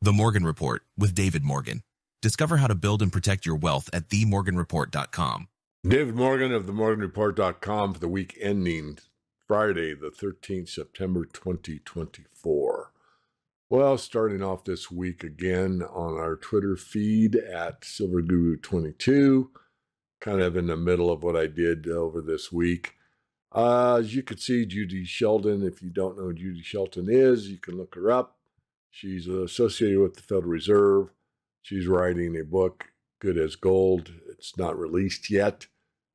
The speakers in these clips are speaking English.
The Morgan Report with David Morgan. Discover how to build and protect your wealth at themorganreport.com. David Morgan of themorganreport.com for the week ending Friday, the 13th September 2024. Well, starting off this week again on our Twitter feed at SilverGuru22, kind of in the middle of what I did over this week. As you can see, Judy Shelton, if you don't know who Judy Shelton is, you can look her up. She's associated with the Federal Reserve. She's writing a book, Good as Gold. It's not released yet.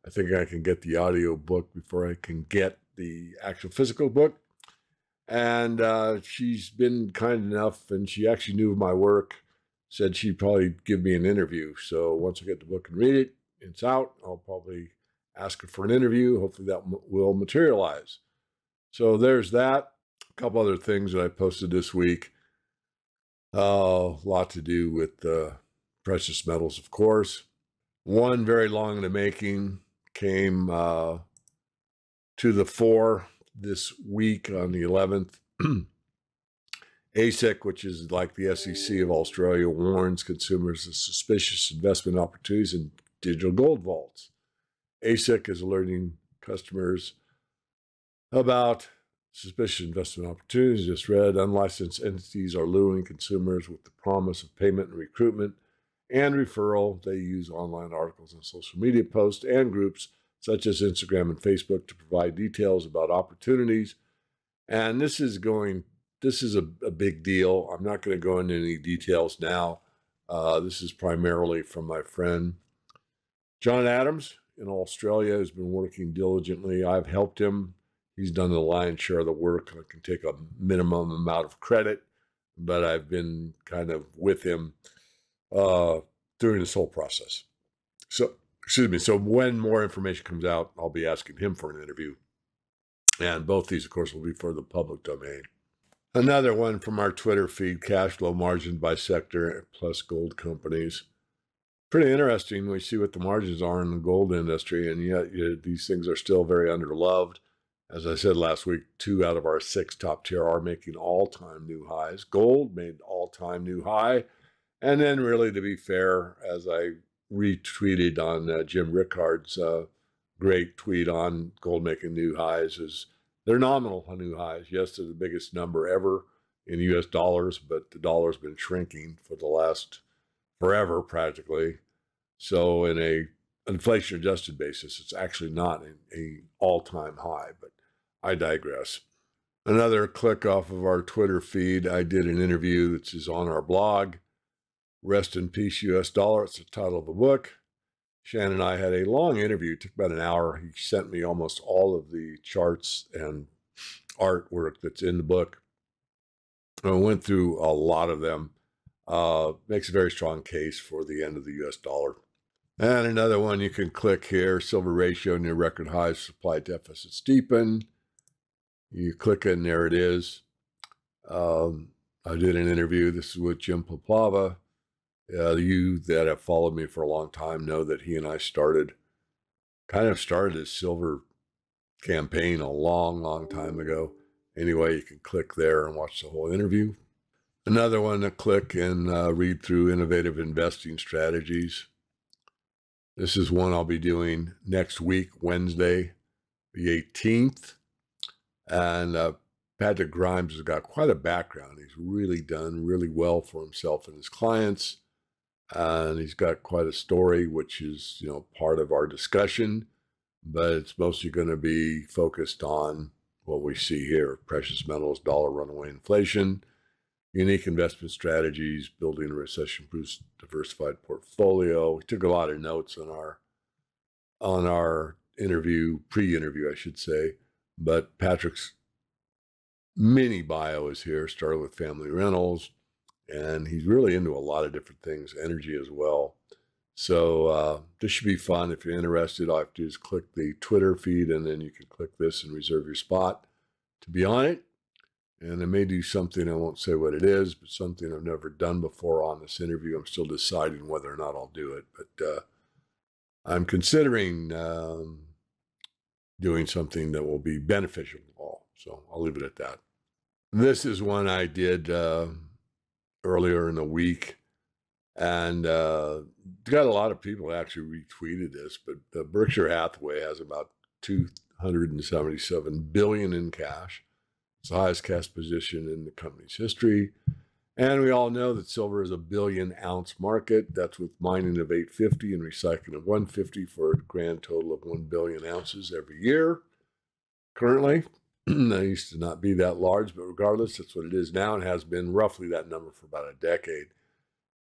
I think I can get the audio book before I can get the actual physical book. And she's been kind enough, and she actually knew of my work, said she'd probably give me an interview. So once I get the book and read it, it's out, I'll probably ask her for an interview. Hopefully that will materialize. So there's that. A couple other things that I posted this week. A lot to do with precious metals, of course. One very long in the making came to the fore this week on the 11th. ASIC, which is like the SEC of Australia, warns consumers of suspicious investment opportunities in digital gold vaults. ASIC is alerting customers about suspicious investment opportunities. Just read, unlicensed entities are luring consumers with the promise of payment and recruitment and referral. They use online articles and social media posts and groups such as Instagram and Facebook to provide details about opportunities. And this is a big deal. I'm not going to go into any details now. This is primarily from my friend John Adams in Australia, who's been working diligently. I've helped him. He's done the lion's share of the work. I can take a minimum amount of credit, but I've been kind of with him during this whole process. So when more information comes out, I'll be asking him for an interview. And both these, of course, will be for the public domain. Another one from our Twitter feed, cash flow margin by sector plus gold companies. Pretty interesting. We see what the margins are in the gold industry, and yet these things are still very underloved. As I said last week, 2 out of our 6 top tier are making all-time new highs. Gold made all-time new high. And then really, to be fair, as I retweeted on Jim Rickard's great tweet on gold making new highs, is they're nominal new highs. Yes, they're the biggest number ever in U.S. dollars, but the dollar's been shrinking for the last forever practically. So in a inflation-adjusted basis, it's actually not an all-time high, but I digress. Another click off of our Twitter feed, I did an interview that is on our blog, Rest in Peace, U.S. Dollar. It's the title of the book. Shannon and I had a long interview. It took about an hour. He sent me almost all of the charts and artwork that's in the book. I went through a lot of them. Makes a very strong case for the end of the U.S. dollar. And another one you can click here, silver ratio near record highs, supply deficit steepen. You click it and there it is. I did an interview. This is with Jim Poplava. You that have followed me for a long time know that he and I started his silver campaign a long, long time ago. Anyway, you can click there and watch the whole interview. Another one to click and read through innovative investing strategies. This is one I'll be doing next week, Wednesday, the 18th. And Patrick Grimes has got quite a background. He's really done really well for himself and his clients. And he's got quite a story, which is, part of our discussion. But it's mostly going to be focused on what we see here, precious metals, dollar runaway inflation, unique investment strategies, building a recession-proof diversified portfolio. We took a lot of notes on our interview, pre-interview, I should say. But Patrick's mini bio is here, started with family rentals, and he's really into a lot of different things, energy as well. So this should be fun. If you're interested, all you have to do is click the Twitter feed, and then you can click this and reserve your spot to be on it. And I may do something, I won't say what it is, but something I've never done before on this interview. I'm still deciding whether or not I'll do it. But I'm considering doing something that will be beneficial to all. So I'll leave it at that. This is one I did earlier in the week. And got a lot of people actually retweeted this, but Berkshire Hathaway has about $277 billion in cash. It's the highest cash position in the company's history. And we all know that silver is a 1 billion ounce market. That's with mining of 850 and recycling of 150 for a grand total of 1 billion ounces every year. Currently, that used to not be that large, but regardless, that's what it is now and has been roughly that number for about a decade.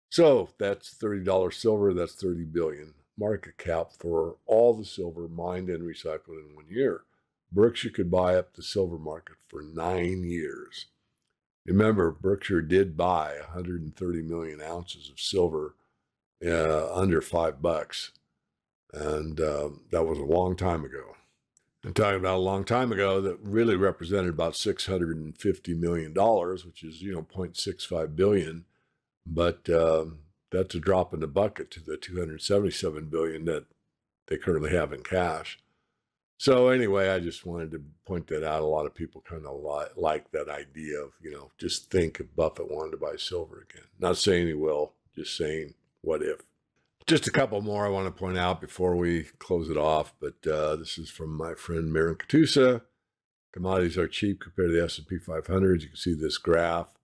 So that's $30 silver, that's 30 billion market cap for all the silver mined and recycled in 1 year. Berkshire could buy up the silver market for 9 years. Remember, Berkshire did buy 130 million ounces of silver under $5. And that was a long time ago. I'm talking about a long time ago that really represented about $650 million, which is, 0.65 billion. But that's a drop in the bucket to the $277 billion that they currently have in cash. So anyway, I just wanted to point that out. A lot of people kind of like that idea of, just think if Buffett wanted to buy silver again. Not saying he will, just saying what if. Just a couple more I want to point out before we close it off, but this is from my friend Marin Katusa. Commodities are cheap compared to the S&P 500. You can see this graph,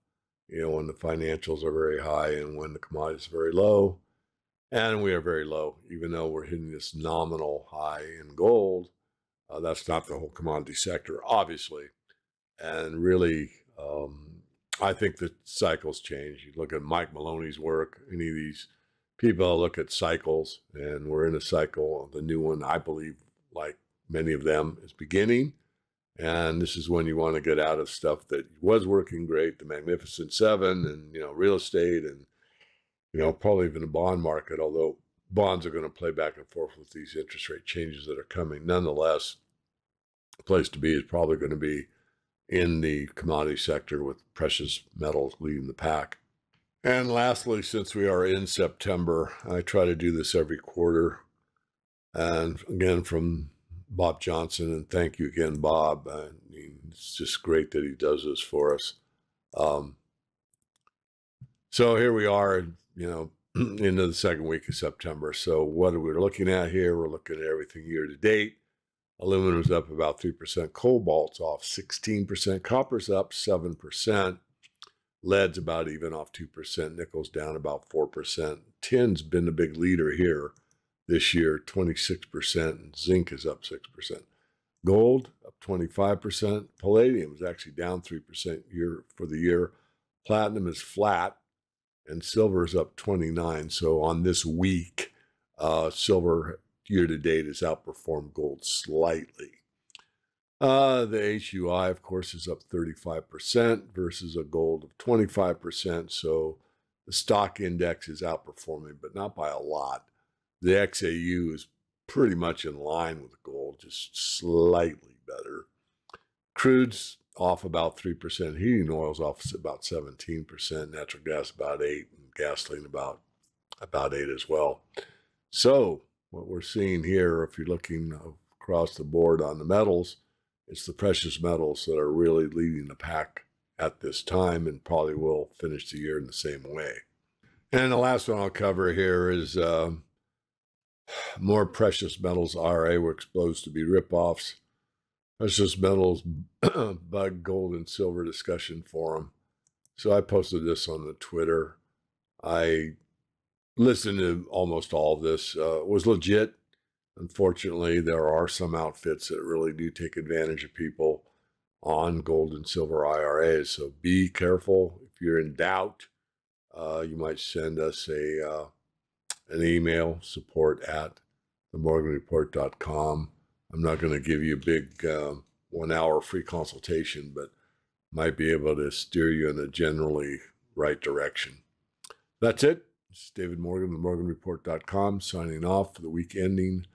when the financials are very high and when the commodities are very low. And we are very low, even though we're hitting this nominal high in gold. That's not the whole commodity sector, obviously. And really, I think the cycles change. You look at Mike Maloney's work, any of these people look at cycles, and we're in a cycle. The new one, I believe, like many of them, is beginning. And this is when you want to get out of stuff that was working great, the Magnificent Seven and, real estate and, probably even the bond market, although bonds are going to play back and forth with these interest rate changes that are coming. Nonetheless, the place to be is probably going to be in the commodity sector with precious metals leading the pack. And lastly, since we are in September, I try to do this every quarter. And again, from Bob Johnson, and thank you again, Bob. I mean, it's just great that he does this for us. So here we are, into the second week of September. So what are we looking at here? We're looking at everything year to date. Aluminum's up about 3%. Cobalt's off 16%. Copper's up 7%. Lead's about even, off 2%. Nickel's down about 4%. Tin's been the big leader here this year, 26%. And zinc is up 6%. Gold up 25%. Palladium is actually down 3% for the year. Platinum is flat. And silver is up 29%. So on this week, silver year-to-date has outperformed gold slightly. The HUI, of course, is up 35% versus a gold of 25%. So the stock index is outperforming, but not by a lot. The XAU is pretty much in line with gold, just slightly better. Crude's off about 3%. Heating oil's off about 17%. Natural gas about 8%. And gasoline about 8% as well. So what we're seeing here, if you're looking across the board on the metals, it's the precious metals that are really leading the pack at this time and probably will finish the year in the same way. And the last one I'll cover here is more precious metals IRA were exposed to be ripoffs. Precious metals bug, gold, and silver discussion forum. So I posted this on the Twitter. I listened to almost all of this. It was legit. Unfortunately, there are some outfits that really do take advantage of people on gold and silver IRAs. So be careful. If you're in doubt, you might send us an email, support@themorganreport.com. I'm not going to give you a big 1 hour free consultation, but might be able to steer you in the generally right direction. That's it. This is David Morgan, themorganreport.com, signing off for the week ending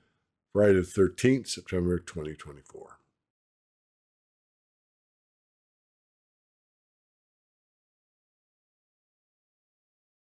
Friday the 13th, September 2024.